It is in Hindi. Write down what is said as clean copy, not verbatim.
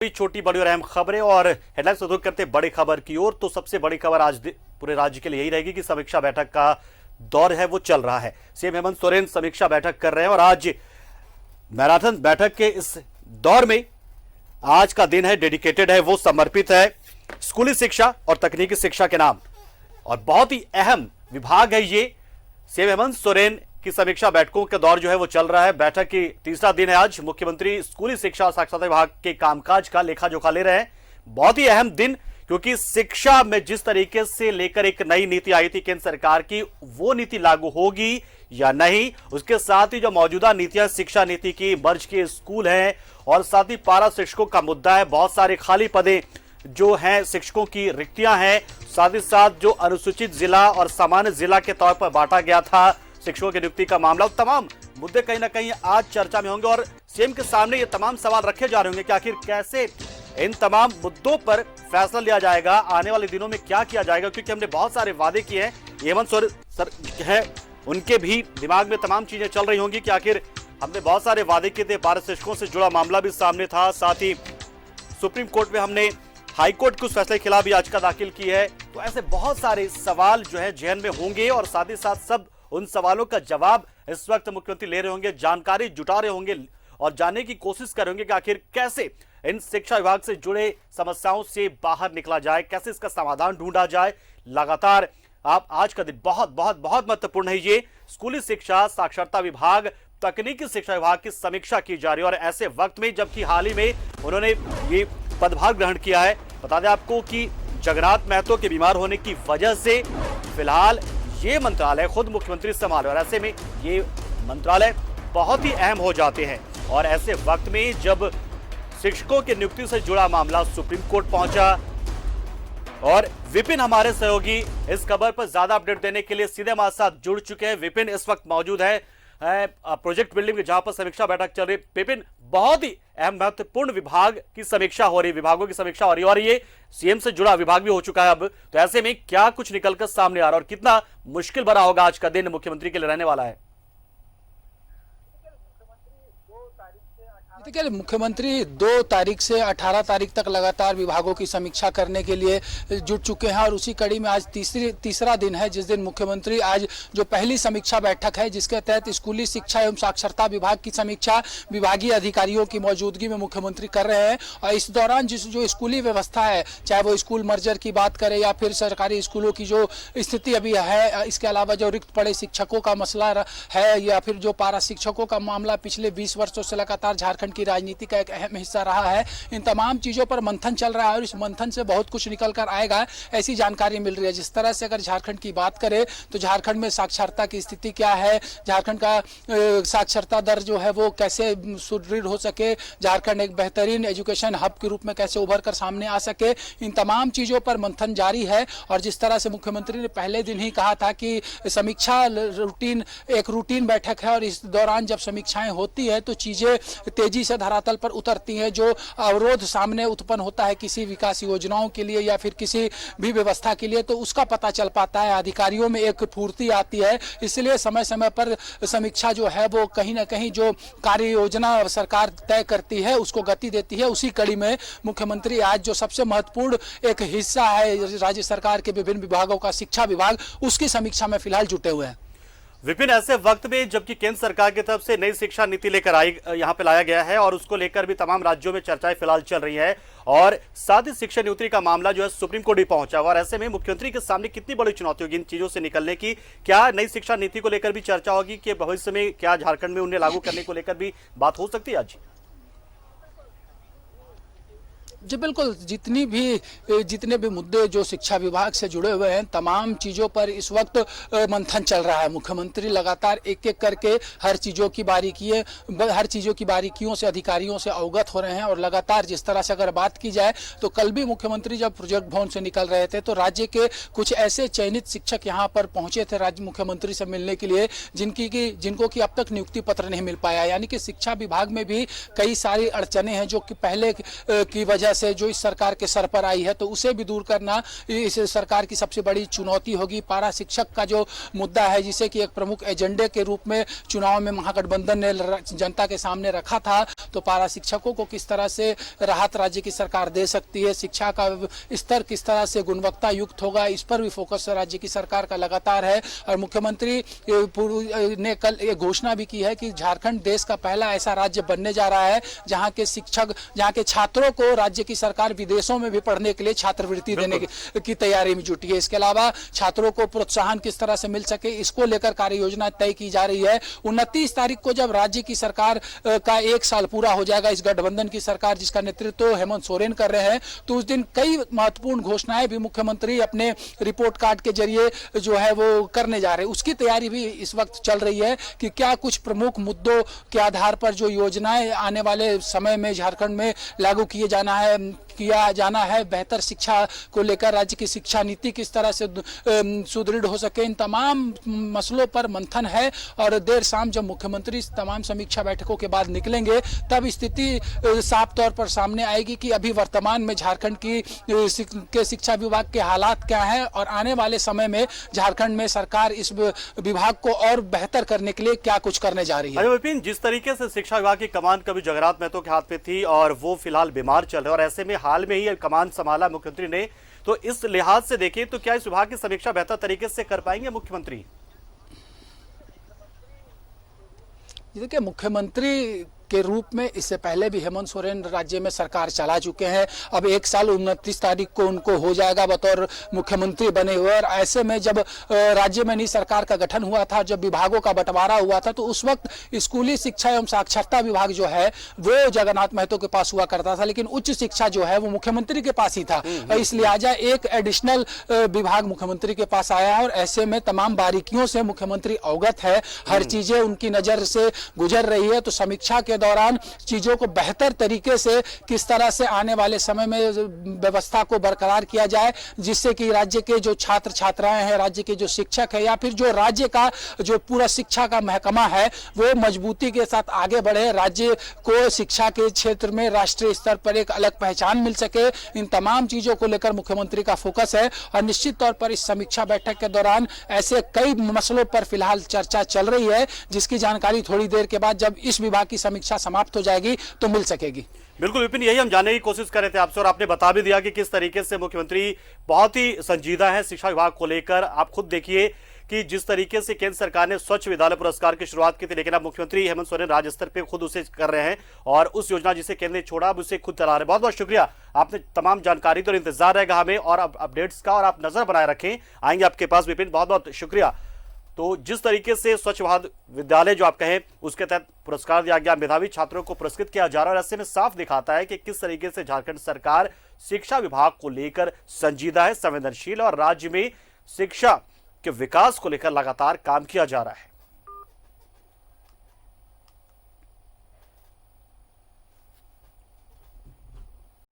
छोटी बड़ी और अहम खबरें और हेडलाइंस रुख करते बड़ी खबर की ओर। तो सबसे बड़ी खबर आज पूरे राज्य के लिए यही रहेगी कि समीक्षा बैठक का दौर है वो चल रहा है। सीएम हेमंत सोरेन समीक्षा बैठक कर रहे हैं और आज मैराथन बैठक के इस दौर में आज का दिन है डेडिकेटेड है, वो समर्पित है स्कूली शिक्षा और तकनीकी शिक्षा के नाम और बहुत ही अहम विभाग है ये। सीएम हेमंत सोरेन की समीक्षा बैठकों का दौर जो है वो चल रहा है। बैठक की तीसरा दिन है आज। मुख्यमंत्री स्कूली शिक्षा और साक्षरता विभाग के कामकाज का लेखा जोखा ले रहे हैं। बहुत ही अहम दिन, क्योंकि शिक्षा में जिस तरीके से लेकर एक नई नीति आई थी केंद्र सरकार की, वो नीति लागू होगी या नहीं, उसके साथ ही जो मौजूदा नीतियां शिक्षा नीति की मर्ज के स्कूल हैं और साथ ही पारा शिक्षकों का मुद्दा है। बहुत सारे खाली पदे जो हैं, शिक्षकों की रिक्तियां हैं, साथ ही साथ जो अनुसूचित जिला और सामान्य जिला के तौर पर बांटा गया था शिक्षकों की नियुक्ति का मामला, तमाम मुद्दे कहीं ना कहीं आज चर्चा में होंगे और सीएम के सामने ये तमाम सवाल रखे जा रहे होंगे कि आखिर कैसे इन तमाम मुद्दों पर फैसला लिया जाएगा, आने वाले दिनों में क्या किया जाएगा, क्योंकि हमने बहुत सारे वादे किए हैं। हेमंत सोरेन सर है, उनके भी दिमाग में तमाम चीजें चल रही होंगी कि आखिर हमने बहुत सारे वादे किए थे। पारा शिक्षकों से जुड़ा मामला भी सामने था, साथ ही सुप्रीम कोर्ट में हमने हाई कोर्ट के उस फैसले के खिलाफ भी याचिका दाखिल की है। तो ऐसे बहुत सारे सवाल जो है जहन में होंगे और साथ ही साथ सब उन सवालों का जवाब इस वक्त मुख्यमंत्री ले रहे होंगे, जानकारी जुटा रहे होंगे और जानने की कोशिश कर रहे होंगे कि आखिर कैसे इन शिक्षा विभाग से जुड़े समस्याओं से बाहर निकला जाए, कैसे इसका समाधान ढूंढा जाए। लगातार आप आज का दिन बहुत बहुत बहुत महत्वपूर्ण है। ये स्कूली शिक्षा, साक्षरता विभाग, तकनीकी शिक्षा विभाग की समीक्षा की जा रही है और ऐसे वक्त में जबकि हाल ही में उन्होंने ये पदभार ग्रहण किया है। बता दें आपको कि जगन्नाथ महतो के बीमार होने की वजह से फिलहाल ये मंत्रालय खुद मुख्यमंत्री संभाले और ऐसे में ये मंत्रालय बहुत ही अहम हो जाते हैं। और ऐसे वक्त में जब शिक्षकों की नियुक्ति से जुड़ा मामला सुप्रीम कोर्ट पहुंचा और विपिन हमारे सहयोगी इस खबर पर ज्यादा अपडेट देने के लिए सीधे हमारे साथ जुड़ चुके हैं। विपिन इस वक्त मौजूद है प्रोजेक्ट बिल्डिंग में, जहां पर समीक्षा बैठक चल रही है। विपिन, बहुत ही अहम महत्वपूर्ण विभाग की समीक्षा हो रही है, विभागों की समीक्षा हो रही है और ये सीएम से जुड़ा विभाग भी हो चुका है अब। तो ऐसे में क्या कुछ निकलकर सामने आ रहा है और कितना मुश्किल भरा होगा आज का दिन मुख्यमंत्री के लिए रहने वाला है? देखिए, मुख्यमंत्री 2 तारीख से 18 तारीख तक लगातार विभागों की समीक्षा करने के लिए जुट चुके हैं और उसी कड़ी में आज तीसरा दिन है, जिस दिन मुख्यमंत्री आज जो पहली समीक्षा बैठक है जिसके तहत स्कूली शिक्षा एवं साक्षरता विभाग की समीक्षा विभागीय अधिकारियों की मौजूदगी में मुख्यमंत्री कर रहे हैं। और इस दौरान जो स्कूली व्यवस्था है, चाहे वो स्कूल मर्जर की बात करें या फिर सरकारी स्कूलों की जो स्थिति अभी है, इसके अलावा जो रिक्त पड़े शिक्षकों का मसला है या फिर जो पारा शिक्षकों का मामला पिछले 20 वर्षों से लगातार झारखंड की राजनीति का एक अहम हिस्सा रहा है, इन तमाम चीजों पर मंथन चल रहा है और इस मंथन से बहुत कुछ निकल कर आएगा, ऐसी जानकारी मिल रही है। जिस तरह से अगर झारखंड की बात करें तो झारखंड में साक्षरता की स्थिति क्या है, झारखंड का साक्षरता दर जो है वो कैसे सुदृढ़ हो सके, झारखंड एक बेहतरीन एजुकेशन हब के रूप में कैसे उभर कर सामने आ सके, इन तमाम चीजों पर मंथन जारी है। और जिस तरह से मुख्यमंत्री ने पहले दिन ही कहा था कि समीक्षा एक रूटीन बैठक है और इस दौरान जब समीक्षाएं होती है तो चीजें तेजी से धरातल पर उतरती है। जो अवरोध सामने उत्पन्न होता है किसी विकास योजनाओं के लिए या फिर किसी भी व्यवस्था के लिए, तो उसका पता चल पाता है, अधिकारियों में एक फुर्ती आती है। इसलिए समय समय पर समीक्षा जो है वो कहीं ना कहीं जो कार्य योजना सरकार तय करती है उसको गति देती है। उसी कड़ी में मुख्यमंत्री आज जो सबसे महत्वपूर्ण एक हिस्सा है राज्य सरकार के विभिन्न विभागों का शिक्षा विभाग, उसकी समीक्षा में फिलहाल जुटे हुए हैं। विपिन, ऐसे वक्त में जबकि केंद्र सरकार की तरफ से नई शिक्षा नीति लेकर यहाँ पे लाया गया है और उसको लेकर भी तमाम राज्यों में चर्चाएं फिलहाल चल रही है और साथ ही शिक्षा नीति का मामला जो है सुप्रीम कोर्ट भी पहुंचा और ऐसे में मुख्यमंत्री के सामने कितनी बड़ी चुनौती होगी इन चीजों से निकलने की? क्या नई शिक्षा नीति को लेकर भी चर्चा होगी कि भविष्य में क्या झारखंड में उन्हें लागू करने को लेकर भी बात हो सकती है आज? जी बिल्कुल, जितने भी मुद्दे जो शिक्षा विभाग से जुड़े हुए हैं, तमाम चीज़ों पर इस वक्त मंथन चल रहा है। मुख्यमंत्री लगातार एक एक करके हर चीज़ों की बारीकियों से अधिकारियों से अवगत हो रहे हैं और लगातार जिस तरह से अगर बात की जाए तो कल भी मुख्यमंत्री जब प्रोजेक्ट भवन से निकल रहे थे तो राज्य के कुछ ऐसे चयनित शिक्षक यहाँ पर पहुंचे थे राज्य मुख्यमंत्री से मिलने के लिए जिनको कि अब तक नियुक्ति पत्र नहीं मिल पाया। यानी कि शिक्षा विभाग में भी कई सारी अड़चने हैं जो कि पहले की वजह वजह से जो इस सरकार के सर पर आई है, तो उसे भी दूर करना इस सरकार की सबसे बड़ी चुनौती होगी। पारा शिक्षक का जो मुद्दा है, जिसे कि एक प्रमुख एजेंडे के रूप में चुनाव में महागठबंधन ने जनता के सामने रखा था, तो पारा शिक्षकों को किस तरह से राहत राज्य की सरकार दे सकती है, शिक्षा का स्तर किस तरह से गुणवत्ता युक्त होगा, इस पर भी फोकस राज्य की सरकार का लगातार है। और मुख्यमंत्री ने कल ये घोषणा भी की है कि झारखंड देश का पहला ऐसा राज्य बनने जा रहा है जहां के शिक्षक, जहां के छात्रों को राज्य की सरकार विदेशों में भी पढ़ने के लिए छात्रवृत्ति देने की तैयारी में जुटी है। इसके अलावा छात्रों को प्रोत्साहन किस तरह से मिल सके, इसको लेकर कार्य योजना तय की जा रही है। 29 तारीख को जब राज्य की सरकार का 1 साल पूरा हो जाएगा, इस गठबंधन की सरकार जिसका नेतृत्व हेमंत सोरेन कर रहे हैं, तो उस दिन कई महत्वपूर्ण घोषणाएं भी मुख्यमंत्री अपने रिपोर्ट कार्ड के जरिए जो है वो करने जा रहे हैं। उसकी तैयारी भी इस वक्त चल रही है कि क्या कुछ प्रमुख मुद्दों के आधार पर जो योजनाएं आने वाले समय में झारखंड में लागू किया जाना है, बेहतर शिक्षा को लेकर राज्य की शिक्षा नीति किस तरह से सुदृढ़ हो सके, इन तमाम मसलों पर मंथन है। और देर शाम जब मुख्यमंत्री इस तमाम समीक्षा बैठकों के बाद निकलेंगे, तब स्थिति साफ तौर पर सामने आएगी कि अभी वर्तमान में झारखंड के शिक्षा विभाग के हालात क्या हैं और आने वाले समय में झारखंड में सरकार इस विभाग को और बेहतर करने के लिए क्या कुछ करने जा रही है। अजय विपिन, जिस तरीके से शिक्षा विभाग की कमान कभी जगन्नाथ महतो के हाथ में थी और वो फिलहाल बीमार चल रहे, और ऐसे में हाल में ही कमान संभाला मुख्यमंत्री ने, तो इस लिहाज से देखें तो क्या इस विभाग की समीक्षा बेहतर तरीके से कर पाएंगे मुख्यमंत्री? देखिए, मुख्यमंत्री के रूप में इससे पहले भी हेमंत सोरेन राज्य में सरकार चला चुके हैं। अब 1 साल 29 तारीख को उनको हो जाएगा बतौर मुख्यमंत्री बने हुए। और ऐसे में जब राज्य में नई सरकार का गठन हुआ था, जब विभागों का बंटवारा हुआ था, तो उस वक्त स्कूली शिक्षा एवं साक्षरता विभाग जो है वो जगन्नाथ महतो के पास हुआ करता था, लेकिन उच्च शिक्षा जो है वो मुख्यमंत्री के पास ही था। इस लिहाजा एक एडिशनल विभाग मुख्यमंत्री के पास आया है और ऐसे में तमाम बारीकियों से मुख्यमंत्री अवगत है, हर चीजें उनकी नजर से गुजर रही है। तो समीक्षा के दौरान चीजों को बेहतर तरीके से किस तरह से आने वाले समय में व्यवस्था को बरकरार किया जाए, जिससे कि राज्य के जो छात्र छात्राएं हैं, राज्य के जो शिक्षक है, या फिर जो राज्य का जो पूरा शिक्षा का महकमा है, वो मजबूती के साथ आगे बढ़े, राज्य को शिक्षा के क्षेत्र में राष्ट्रीय स्तर पर एक अलग पहचान मिल सके। इन तमाम चीजों को लेकर मुख्यमंत्री का फोकस है। और निश्चित तौर पर इस समीक्षा बैठक के दौरान ऐसे कई मसलों पर फिलहाल चर्चा चल रही है, जिसकी जानकारी थोड़ी देर के बाद जब इस विभाग की समीक्षा समाप्त हो जाएगी तो मिल सकेगी। बिल्कुल विपिन, यही हम जानने की कोशिश कर रहे थे आपसे, और आपने बता भी दिया कि किस तरीके से मुख्यमंत्री बहुत ही संजीदा है शिक्षा विभाग को लेकर। आप खुद देखिए कि जिस तरीके से केंद्र सरकार ने स्वच्छ विद्यालय पुरस्कार की शुरुआत की थी, लेकिन अब मुख्यमंत्री हेमंत सोरेन राज्य स्तर पे खुद उसे कर रहे हैं, और उस योजना जिसे केंद्र ने छोड़ा अब उसे खुद चला रहे हैं। बहुत बहुत शुक्रिया, आपने तमाम जानकारी तो इंतजार रहेगा हमें और अपडेट्स का, और आप नजर बनाए रखें, आएंगे आपके पास विपिन, बहुत बहुत शुक्रिया। तो जिस तरीके से स्वच्छ विद्यालय जो आप कहें उसके तहत पुरस्कार दिया गया, मेधावी छात्रों को पुरस्कृत किया जा रहा है, और ऐसे में साफ दिखाता है कि किस तरीके से झारखंड सरकार शिक्षा विभाग को लेकर संजीदा है, संवेदनशील, और राज्य में शिक्षा के विकास को लेकर लगातार काम किया जा रहा है।